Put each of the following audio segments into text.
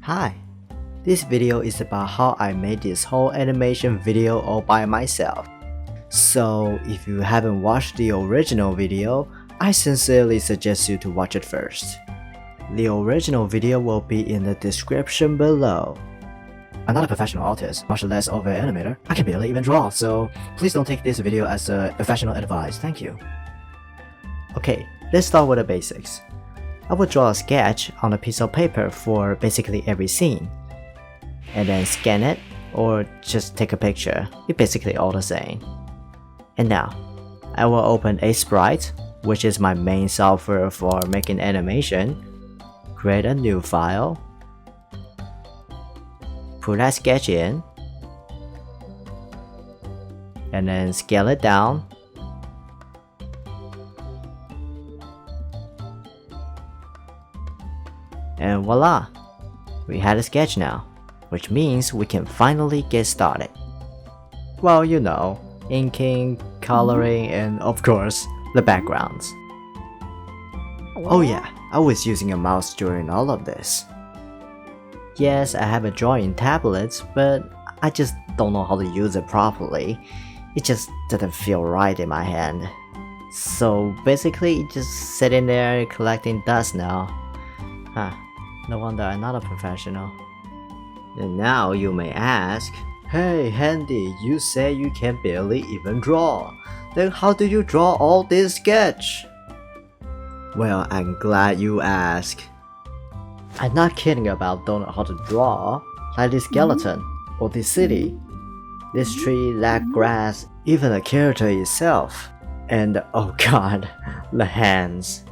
Hi, this video is about how I made this whole animation video all by myself. So if you haven't watched the original video, I sincerely suggest you to watch it first. The original video will be in the description below. I'm not a professional artist, much less of an animator. I can barely even draw, so please don't take this video as a professional advice, thank you. Okay, let's start with the basics. I would draw a sketch on a piece of paper for basically every scene, and then scan it or just take a picture. It's basically all the same. And now, I will open a Sprite, which is my main software for making animation, create a new file, put that sketch in, and then scale it down. And voila! We had a sketch now, which means we can finally get started. Well, you know, inking, coloring, and of course, the backgrounds. Oh yeah, I was using a mouse during all of this. Yes, I have a drawing tablet, but I just don't know how to use it properly. It just didn't feel right in my hand. So basically, just sitting there collecting dust now. Huh, no wonder I'm not a professional. And now you may ask, hey Handy, you say you can barely even draw. Then how do you draw all this sketch? Well, I'm glad you asked. I'm not kidding about don't know how to draw, like this skeleton, or this city, this tree, that grass, even the character itself, and oh god, the hands.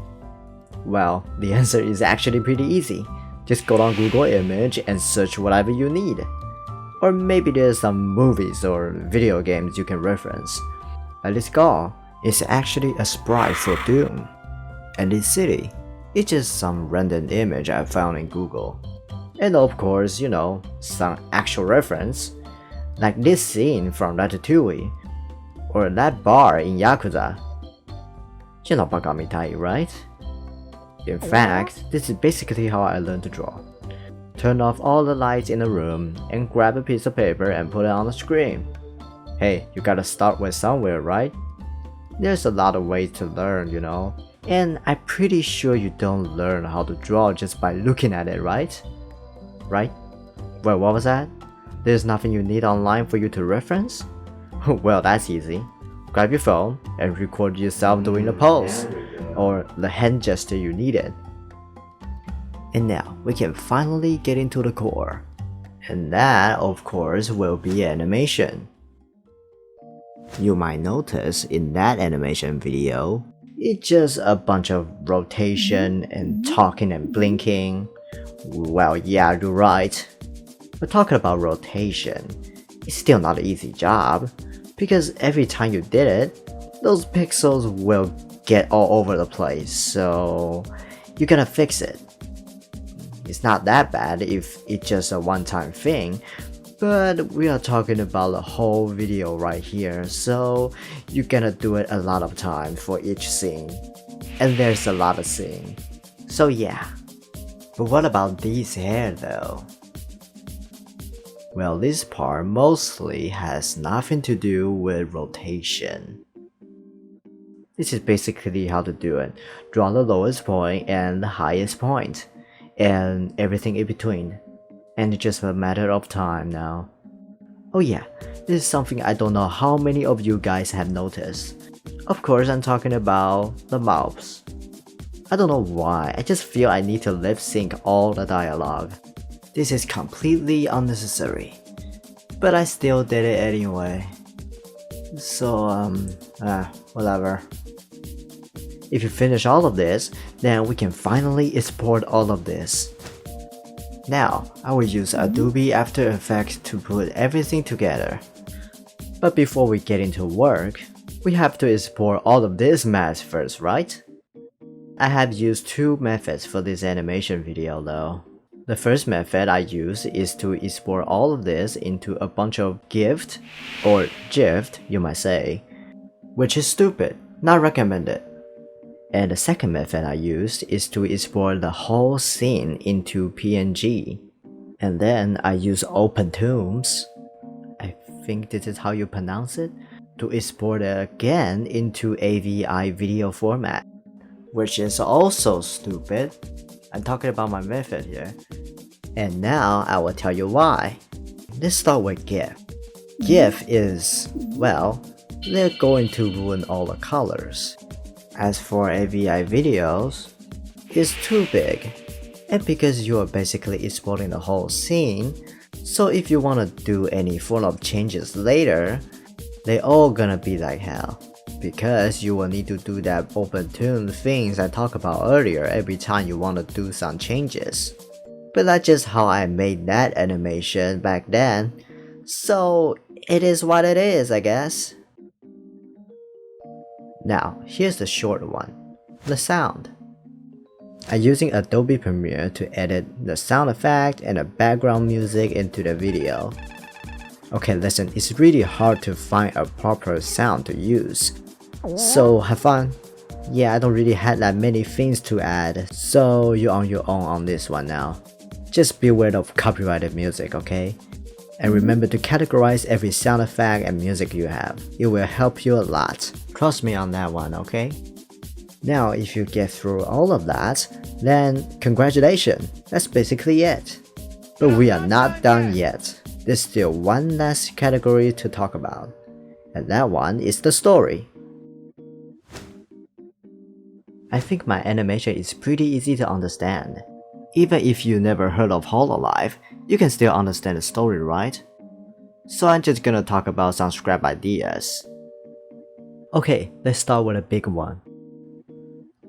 Well, the answer is actually pretty easy. Just go on Google Image and search whatever you need. Or maybe there's some movies or video games you can reference. Like this guy is actually a sprite for Doom. And this city, it's just some random image I found in Google. And of course, you know, some actual reference. Like this scene from Ratatouille. Or that bar in Yakuza. You know Bagami Tai, right? In fact, this is basically how I learned to draw. Turn off all the lights in the room and grab a piece of paper and put it on the screen. Hey, you gotta start with somewhere, right? There's a lot of ways to learn, you know. And I'm pretty sure you don't learn how to draw just by looking at it, right? Right? Well, what was that? There's nothing you need online for you to reference? Well, that's easy. Grab your phone and record yourself doing the pose, or the hand gesture you needed. And now, we can finally get into the core. And that, of course, will be animation. You might notice in that animation video, it's just a bunch of rotation and talking and blinking. Well, yeah, you're right. But talking about rotation, it's still not an easy job, because every time you did it, those pixels will get all over the place, so you gotta fix it. It's not that bad if it's just a one-time thing, but we are talking about the whole video right here, so you gotta do it a lot of times for each scene. And there's a lot of scene. So yeah. But what about these hair though? Well, this part mostly has nothing to do with rotation. This is basically how to do it. Draw the lowest point and the highest point, and everything in between. And it's just a matter of time now. Oh yeah, this is something I don't know how many of you guys have noticed. Of course, I'm talking about the mouths. I don't know why, I just feel I need to lip sync all the dialogue. This is completely unnecessary, but I still did it anyway. So, whatever. If you finish all of this, then we can finally export all of this. Now, I will use Adobe After Effects to put everything together. But before we get into work, we have to export all of this mess first, right? I have used two methods for this animation video though. The first method I use is to export all of this into a bunch of GIF, or GIF you might say, which is stupid, not recommended. And the second method I used is to export the whole scene into PNG. And then I use OpenToons, I think this is how you pronounce it, to export it again into AVI video format, which is also stupid. I'm talking about my method here. And now I will tell you why. Let's start with GIF. GIF is, well, they're going to ruin all the colors. As for AVI videos, it's too big. And because you are basically exporting the whole scene, so if you want to do any form of changes later, they all gonna be like hell. Because you will need to do that OpenToon things I talked about earlier every time you want to do some changes. But that's just how I made that animation back then, so it is what it is, I guess. Now, here's the short one, the sound. I'm using Adobe Premiere to edit the sound effect and the background music into the video. Okay, listen, it's really hard to find a proper sound to use. So have fun. Yeah, I don't really have that many things to add, so you're on your own on this one now. Just beware of copyrighted music, okay? And remember to categorize every sound effect and music you have. It will help you a lot. Trust me on that one, okay? Now, if you get through all of that, then congratulations, that's basically it. But we are not done yet. There's still one last category to talk about, and that one is the story. I think my animation is pretty easy to understand. Even if you never heard of Hololive, you can still understand the story, right? So I'm just gonna talk about some scrap ideas. Okay, let's start with a big one.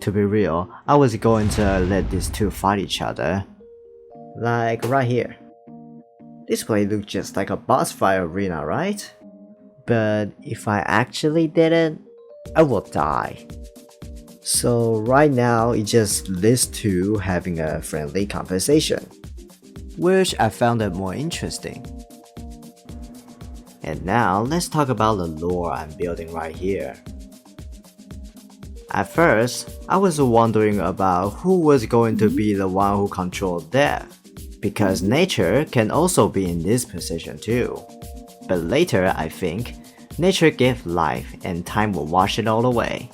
To be real, I was going to let these two fight each other. Like right here. This place looks just like a boss fight arena, right? But if I actually did it, I will die. So right now it's just these two having a friendly conversation, which I found it more interesting. And now let's talk about the lore I'm building right here. At first, I was wondering about who was going to be the one who controlled death, because nature can also be in this position too. But later I think, nature gave life and time will wash it all away.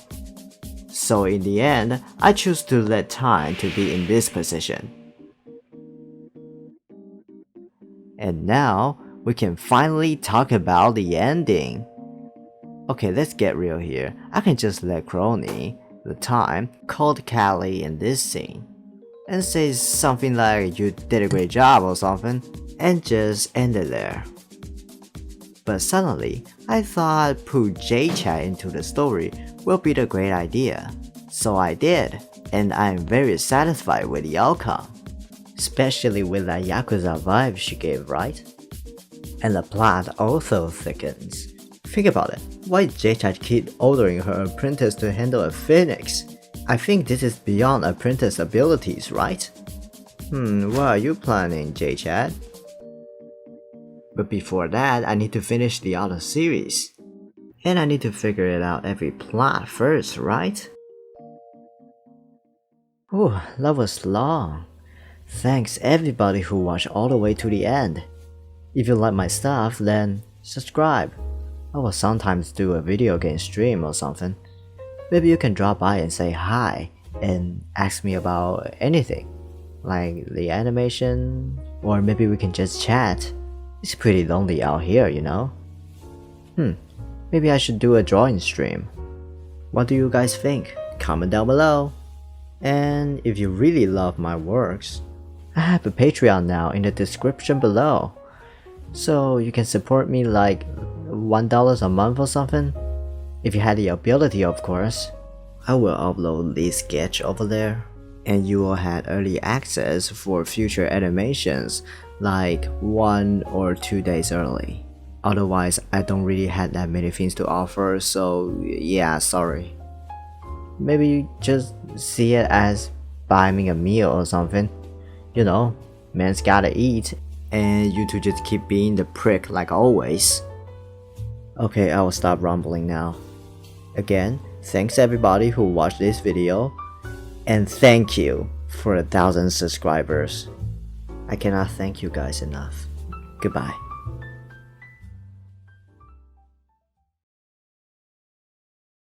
So in the end, I choose to let time to be in this position. And now, we can finally talk about the ending. Okay, let's get real here. I can just let Kronii, the time, called Callie in this scene, and say something like you did a great job or something, and just end it there. But suddenly, I thought put J-Chat into the story will be the great idea. So I did, and I'm very satisfied with the outcome. Especially with that Yakuza vibe she gave, right? And the plot also thickens. Think about it, why J-Chat keep ordering her apprentice to handle a phoenix? I think this is beyond apprentice abilities, right? What are you planning, J-Chat? But before that, I need to finish the other series. And I need to figure it out every plot first, right? Whew, that was long. Thanks everybody who watched all the way to the end. If you like my stuff, then subscribe. I will sometimes do a video game stream or something. Maybe you can drop by and say hi and ask me about anything, like the animation, or maybe we can just chat. It's pretty lonely out here, you know? Maybe I should do a drawing stream. What do you guys think? Comment down below. And if you really love my works, I have a Patreon now in the description below. So you can support me like $1 a month or something. If you had the ability, of course. I will upload this sketch over there, and you will have early access for future animations like 1 or 2 days early. Otherwise, I don't really have that many things to offer, so yeah, sorry. Maybe you just see it as buying me a meal or something. You know, man's gotta eat, and you two just keep being the prick like always. Okay, I will stop rumbling now. Again, thanks everybody who watched this video, and thank you for 1,000 subscribers. I cannot thank you guys enough. Goodbye.